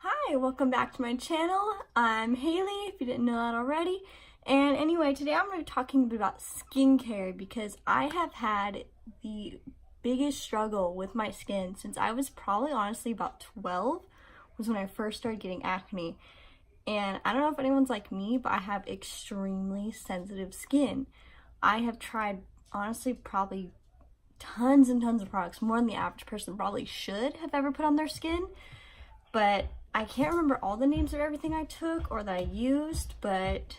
Hi, welcome back to my channel. I'm Haley, if you didn't know that already. And anyway, today I'm going to be talking about skincare because I have had the biggest struggle with my skin since I was probably honestly about 12 was when I first started getting acne. And I don't know if anyone's like me, but I have extremely sensitive skin. I have tried honestly probably tons and tons of products, more than the average person probably should have ever put on their skin. But I can't remember all the names of everything I took or that I used, but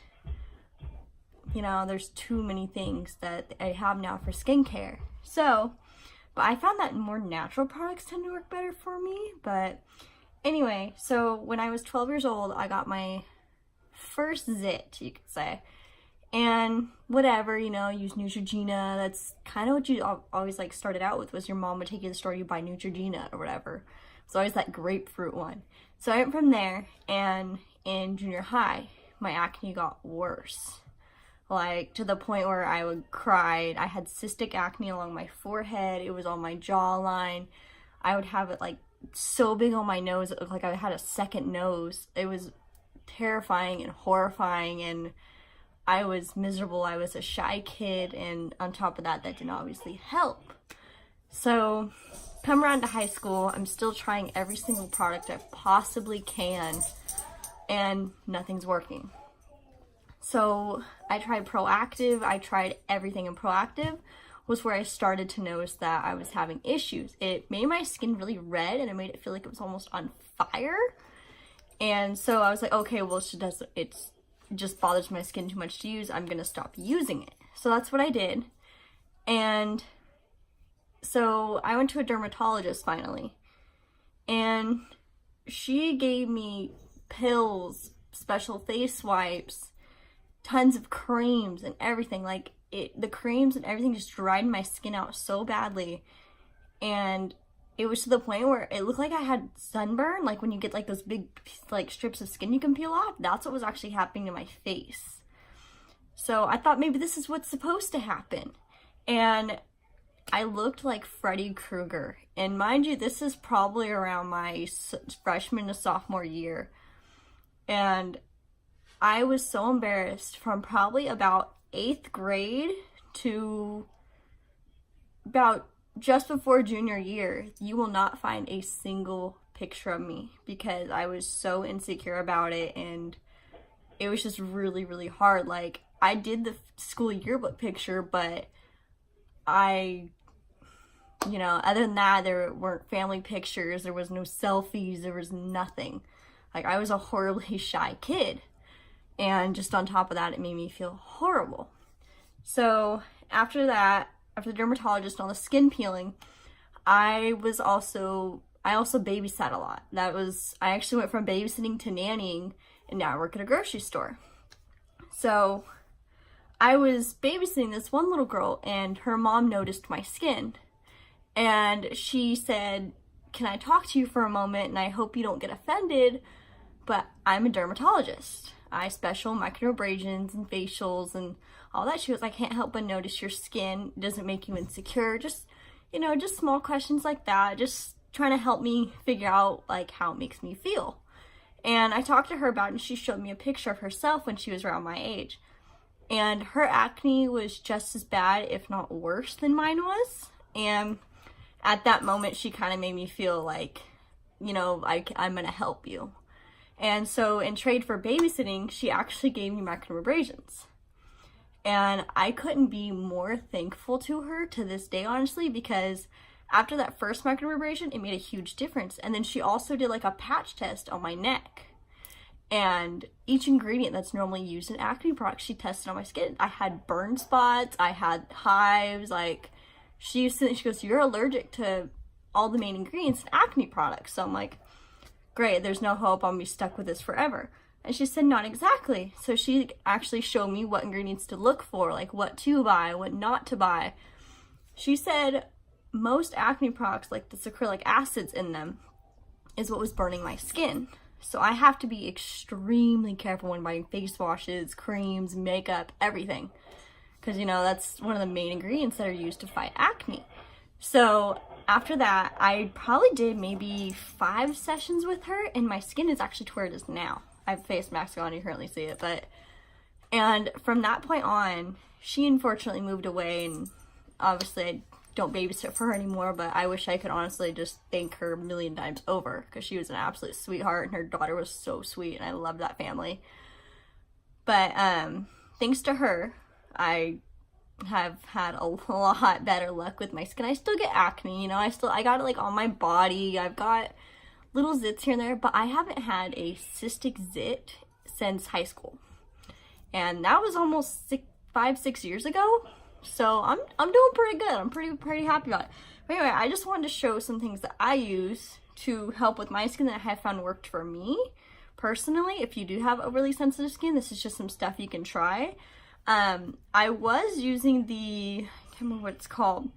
you know, there's too many things that I have now for skincare. So, but I found that more natural products tend to work better for me. But anyway, so when I was 12 years old, I got my first zit, you could say. And whatever, you know, use Neutrogena. That's kind of what you always like started out with, was your mom would take you to the store, you buy Neutrogena or whatever. It's always that grapefruit one. So I went from there, and in junior high, my acne got worse. Like, to the point where I would cry. I had cystic acne along my forehead. It was on my jawline. I would have it, like, so big on my nose, it looked like I had a second nose. It was terrifying and horrifying, and I was miserable. I was a shy kid, and on top of that, that didn't obviously help. So come around to high school, I'm still trying every single product I possibly can, and nothing's working. So I tried Proactiv, I tried everything, and Proactiv was where I started to notice that I was having issues. It made my skin really red, and it made it feel like it was almost on fire. And so I was like, okay, well, it just bothers my skin too much to use, I'm gonna stop using it. So that's what I did. And so I went to a dermatologist finally, and she gave me pills, special face wipes, tons of creams and everything. Like, the creams and everything just dried my skin out so badly, and it was to the point where it looked like I had sunburn, like when you get like those big like strips of skin you can peel off. That's what was actually happening to my face. So I thought maybe this is what's supposed to happen, and I looked like Freddy Krueger. And mind you, this is probably around my freshman to sophomore year. And I was so embarrassed from probably about 8th grade to about just before junior year. You will not find a single picture of me because I was so insecure about it, and it was just really, really hard. Like, I did the school yearbook picture, but you know, other than that, there weren't family pictures, there was no selfies, there was nothing. Like, I was a horribly shy kid, and just on top of that, it made me feel horrible. So after that, after the dermatologist and all the skin peeling, I also babysat a lot. I actually went from babysitting to nannying, and now I work at a grocery store. So I was babysitting this one little girl, and her mom noticed my skin, and she said, "Can I talk to you for a moment? And I hope you don't get offended, but I'm a dermatologist. I special microabrasions and facials and all that." She goes, "I can't help but notice your skin. It doesn't make you insecure. Just, you know, just small questions like that. Just trying to help me figure out like how it makes me feel." And I talked to her about it, and she showed me a picture of herself when she was around my age. And her acne was just as bad, if not worse, than mine was. And at that moment, she kind of made me feel like, you know, I'm gonna help you. And so in trade for babysitting, she actually gave me microabrasions. And I couldn't be more thankful to her to this day, honestly, because after that first microabrasion, it made a huge difference. And then she also did like a patch test on my neck. And each ingredient that's normally used in acne products, she tested on my skin. I had burn spots, I had hives, like, she goes, "You're allergic to all the main ingredients in acne products." So I'm like, great, there's no hope, I'm gonna be stuck with this forever. And she said, not exactly. So she actually showed me what ingredients to look for, like what to buy, what not to buy. She said most acne products, like the acrylic acids in them, is what was burning my skin. So I have to be extremely careful when buying face washes, creams, makeup, everything. Because, you know, that's one of the main ingredients that are used to fight acne. So after that, I probably did maybe 5 sessions with her, and my skin is actually to where it is now. I have a face mask on, you currently see it, and from that point on, she unfortunately moved away, and obviously I don't babysit for her anymore, but I wish I could honestly just thank her a million times over, because she was an absolute sweetheart, and her daughter was so sweet, and I love that family. But thanks to her, I have had a lot better luck with my skin. I still get acne, you know, I got it like on my body. I've got little zits here and there, but I haven't had a cystic zit since high school. And that was almost 5-6 years ago. So I'm doing pretty good. I'm pretty happy about it. But anyway, I just wanted to show some things that I use to help with my skin that I have found worked for me personally. If you do have overly sensitive skin, this is just some stuff you can try. I was using I can't remember what it's called,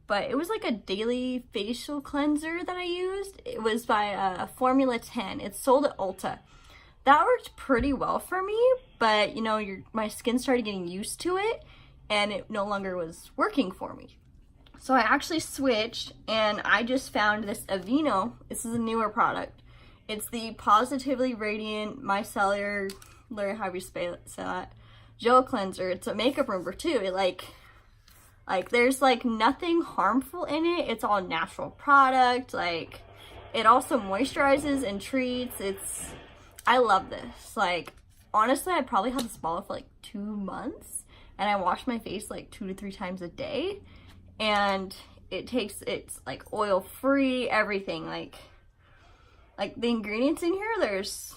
but it was like a daily facial cleanser that I used. It was by Formula 10. It's sold at Ulta. That worked pretty well for me, but you know, my skin started getting used to it, and it no longer was working for me. So I actually switched, and I just found this Aveeno. This is a newer product. It's the Positively Radiant Micellar, however you say that, gel cleanser. It's a makeup remover too. It like there's like nothing harmful in it. It's all natural product. Like, it also moisturizes and treats. I love this. Like, honestly, I probably had this bottle for like 2 months, and I wash my face like 2 to 3 times a day, and it's like oil free, everything. Like the ingredients in here, there's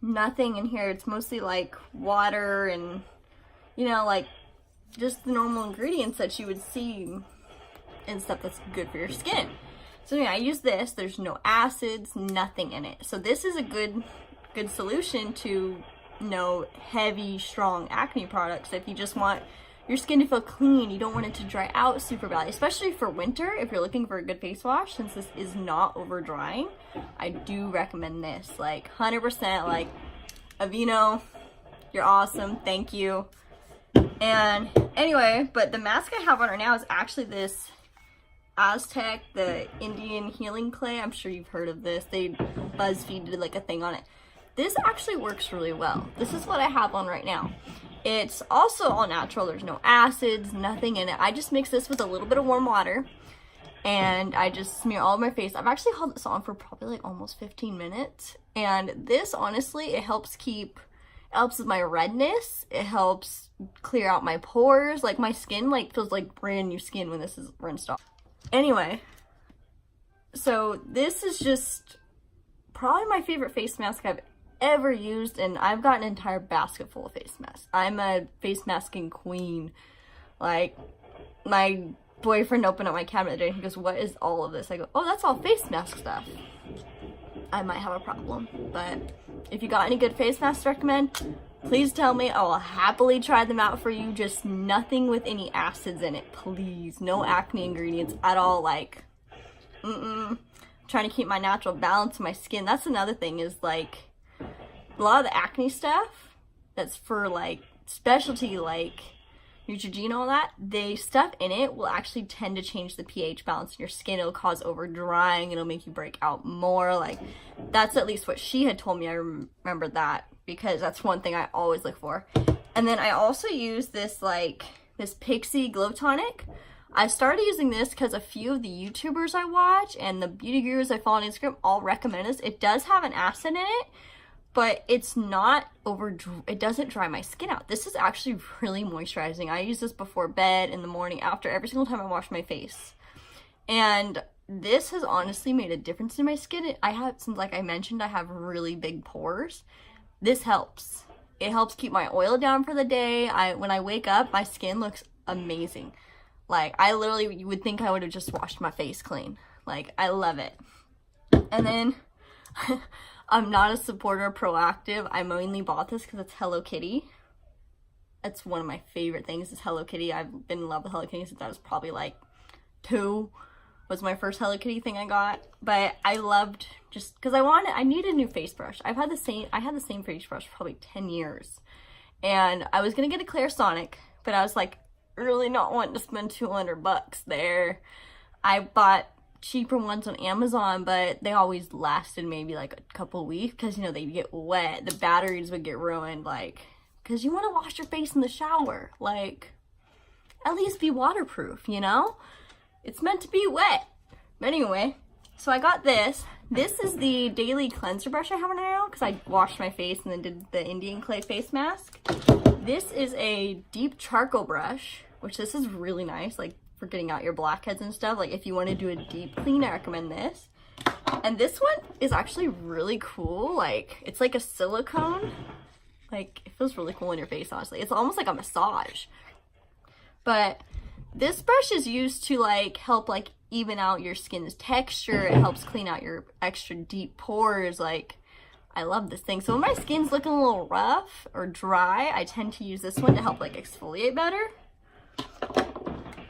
nothing in here. It's mostly like water and, you know, like just the normal ingredients that you would see and stuff that's good for your skin. So anyway, I use this. There's no acids, nothing in it. So this is a good solution to no heavy, strong acne products. If you just want your skin to feel clean, you don't want it to dry out super badly, especially for winter. If you're looking for a good face wash, since this is not over drying, I do recommend this. Like 100%, like Aveeno, you're awesome, thank you. And anyway, but the mask I have on right now is actually this Aztec, the Indian healing clay. I'm sure you've heard of this. BuzzFeed did like a thing on it. This actually works really well. This is what I have on right now. It's also all natural. There's no acids, nothing in it. I just mix this with a little bit of warm water, and I just smear all over my face. I've actually held this on for probably like almost 15 minutes. And this, honestly, it helps with my redness. It helps clear out my pores. Like, my skin like feels like brand new skin when this is rinsed off. Anyway, so this is just probably my favorite face mask I've ever used, and I've got an entire basket full of face masks. I'm a face masking queen. Like, my boyfriend opened up my cabinet today and he goes, "What is all of this?" I go, "Oh, that's all face mask stuff." I might have a problem, but if you got any good face masks to recommend, please tell me. I will happily try them out for you. Just nothing with any acids in it, please. No acne ingredients at all. Like, trying to keep my natural balance in my skin. That's another thing, is like a lot of the acne stuff that's for like specialty, like Neutrogena, all that, the stuff in it will actually tend to change the pH balance in your skin. It'll cause over drying. It'll make you break out more. Like, that's at least what she had told me. I remember that, because that's one thing I always look for. And then I also use this Pixi Glow Tonic. I started using this because a few of the YouTubers I watch and the beauty gurus I follow on Instagram all recommend this. It does have an acid in it, but it's not it doesn't dry my skin out. This is actually really moisturizing. I use this before bed, in the morning, after, every single time I wash my face. And this has honestly made a difference in my skin. Since like I mentioned, I have really big pores. This helps. It helps keep my oil down for the day. When I wake up, my skin looks amazing. Like, I literally, you would think I would have just washed my face clean. Like, I love it. And then I'm not a supporter of Proactiv. I mainly bought this because it's Hello Kitty. That's one of my favorite things, is Hello Kitty. I've been in love with Hello Kitty since I was probably like 2. Was my first Hello Kitty thing I got. But I loved, just because I need a new face brush. I had the same face brush for probably 10 years. And I was going to get a Clairsonic, but I was like, really not wanting to spend $200 there. I bought cheaper ones on Amazon, but they always lasted maybe like a couple weeks because, you know, they get wet. The batteries would get ruined, like, because you want to wash your face in the shower. Like, at least be waterproof, you know? It's meant to be wet. But anyway, so I got this. This is the daily cleanser brush I have on now because I washed my face and then did the Indian clay face mask. This is a deep charcoal brush, which this is really nice, like for getting out your blackheads and stuff. Like if you want to do a deep clean, I recommend this. And this one is actually really cool. Like it's like a silicone. Like it feels really cool in your face, honestly. It's almost like a massage. But this brush is used to like help like even out your skin's texture. It helps clean out your extra deep pores. Like I love this thing. So when my skin's looking a little rough or dry, I tend to use this one to help like exfoliate better.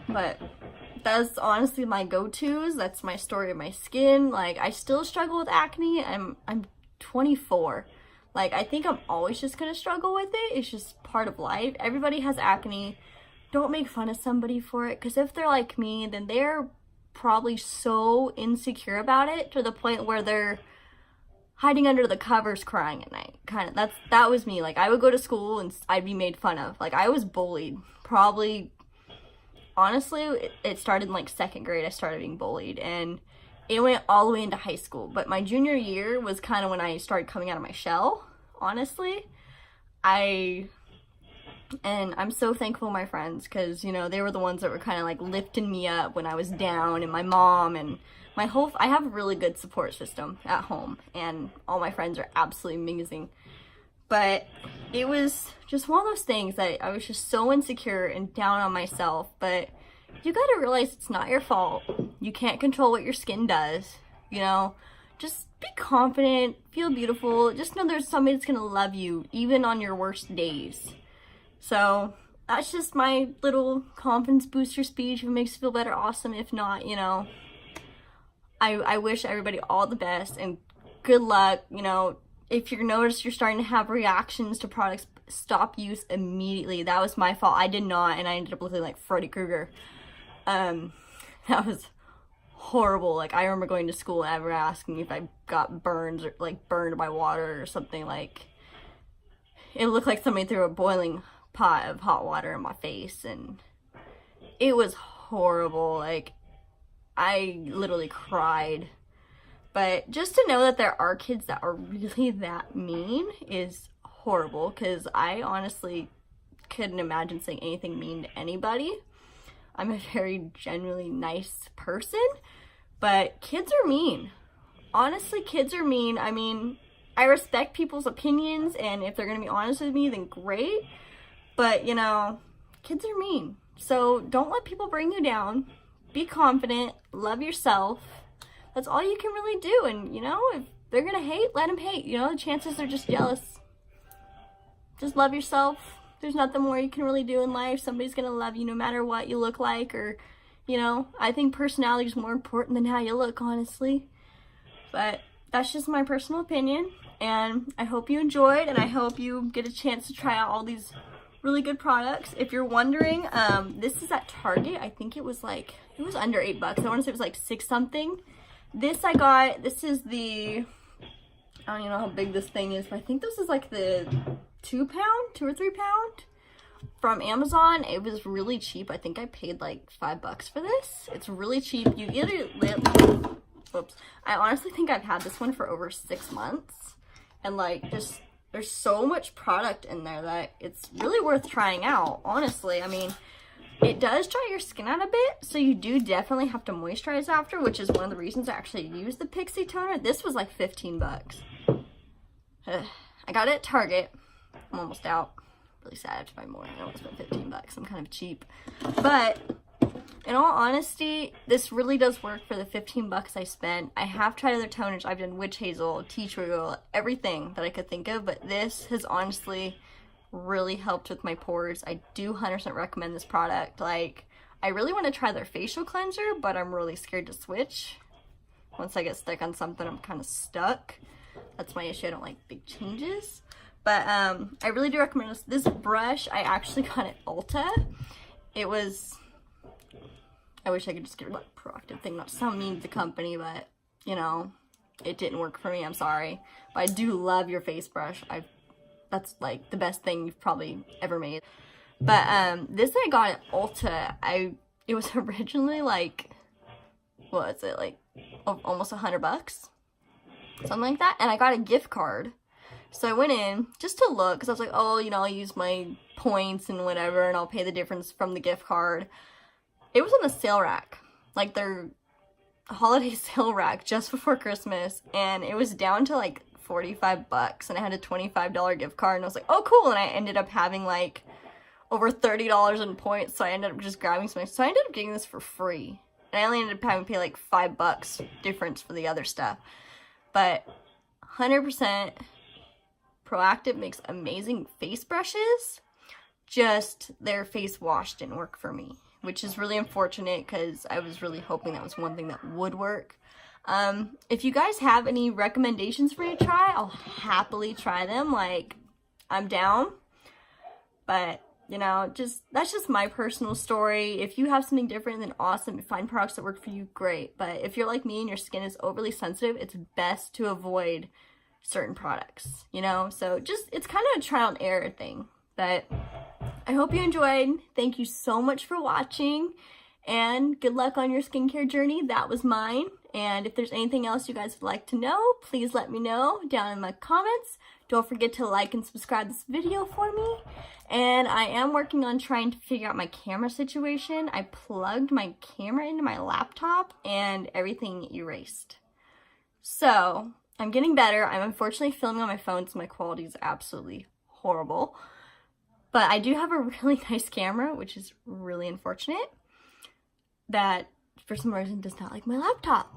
But that's honestly my go-tos. That's my story of my skin. Like I still struggle with acne. I'm 24. Like I think I'm always just gonna struggle with it. It's just part of life. Everybody has acne. Don't make fun of somebody for it, because if they're like me, then they're probably so insecure about it to the point where they're hiding under the covers crying at night. That was me. Like I would go to school and I'd be made fun of. Like I was bullied. Probably, honestly, it started in like 2nd grade. I started being bullied and it went all the way into high school. But my junior year was kind of when I started coming out of my shell, honestly. And I'm so thankful to my friends because, you know, they were the ones that were kind of like lifting me up when I was down, and my mom and I have a really good support system at home, and all my friends are absolutely amazing. But it was just one of those things that I was just so insecure and down on myself. But you got to realize it's not your fault. You can't control what your skin does, you know. Just be confident, feel beautiful. Just know there's somebody that's going to love you even on your worst days. So that's just my little confidence booster speech. If it makes you feel better, awesome. If not, you know, I wish everybody all the best and good luck. You know, if you notice you're starting to have reactions to products, stop use immediately. That was my fault. I did not, and I ended up looking like Freddy Krueger. That was horrible. Like I remember going to school and ever asking if I got burns or like burned by water or something. Like it looked like somebody threw a boiling pot of hot water in my face, and it was horrible. Like I literally cried. But just to know that there are kids that are really that mean is horrible, because I honestly couldn't imagine saying anything mean to anybody. I'm a very genuinely nice person, but kids are mean. Honestly, kids are mean. I mean, I respect people's opinions, and if they're gonna be honest with me, then great. But, you know, kids are mean. So don't let people bring you down. Be confident. Love yourself. That's all you can really do. And, you know, if they're going to hate, let them hate. You know, the chances they're just jealous. Just love yourself. There's nothing more you can really do in life. Somebody's going to love you no matter what you look like. Or, you know, I think personality is more important than how you look, honestly. But that's just my personal opinion. And I hope you enjoyed. And I hope you get a chance to try out all these really good products. If you're wondering, this is at Target. I think it was under $8. I want to say it was like 6 something. This I got, this is the, I don't even know how big this thing is, but I think this is like the 2 or 3 pound from Amazon. It was really cheap. I think I paid like $5 for this. It's really cheap. You either whoops. I honestly think I've had this one for over 6 months, and like just there's so much product in there that it's really worth trying out, honestly. I mean, it does dry your skin out a bit, so you do definitely have to moisturize after, which is one of the reasons I actually use the Pixi toner. This was like $15. I got it at Target. I'm almost out. Really sad I have to buy more. I don't want to spend $15. I'm kind of cheap. But in all honesty, this really does work for the $15 I spent. I have tried other toners. I've done Witch Hazel, Tea Tree Oil, everything that I could think of, but this has honestly really helped with my pores. I do 100% recommend this product. Like, I really want to try their facial cleanser, but I'm really scared to switch. Once I get stuck on something, I'm kind of stuck. That's my issue. I don't like big changes. But I really do recommend this. This brush I actually got at Ulta. It was I wish I could just get rid of that Proactive thing. Not to sound mean to the company, but, you know, it didn't work for me. I'm sorry. But I do love your face brush. That's, like, the best thing you've probably ever made. But, this I got at Ulta. It was originally, like, what was it, like, almost $100? Something like that. And I got a gift card. So I went in just to look, because I was like, oh, you know, I'll use my points and whatever, and I'll pay the difference from the gift card. It was on the sale rack, like their holiday sale rack just before Christmas, and it was down to like $45, and I had a $25 gift card, and I was like, oh, cool, and I ended up having like over $30 in points, so I ended up just grabbing something. So I ended up getting this for free, and I only ended up having to pay like $5 difference for the other stuff. But 100% Proactive makes amazing face brushes, just their face wash didn't work for me, which is really unfortunate because I was really hoping that was one thing that would work. If you guys have any recommendations for me to try, I'll happily try them. Like, I'm down. But, you know, that's just my personal story. If you have something different, then awesome. Find products that work for you, great. But if you're like me and your skin is overly sensitive, it's best to avoid certain products, you know? So it's kind of a trial and error thing. But I hope you enjoyed. Thank you so much for watching, and good luck on your skincare journey. That was mine. And if there's anything else you guys would like to know, please let me know down in the comments. Don't forget to like and subscribe this video for me. And I am working on trying to figure out my camera situation. I plugged my camera into my laptop and everything erased. So I'm getting better. I'm unfortunately filming on my phone, so my quality is absolutely horrible. But I do have a really nice camera, which is really unfortunate, that for some reason does not like my laptop.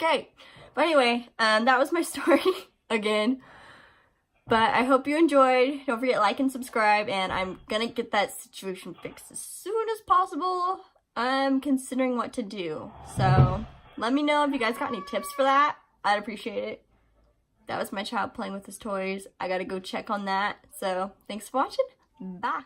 Okay, but anyway, that was my story again. But I hope you enjoyed. Don't forget to like and subscribe, and I'm gonna get that situation fixed as soon as possible. I'm considering what to do. So let me know if you guys got any tips for that. I'd appreciate it. That was my child playing with his toys. I gotta go check on that. So thanks for watching. Bye.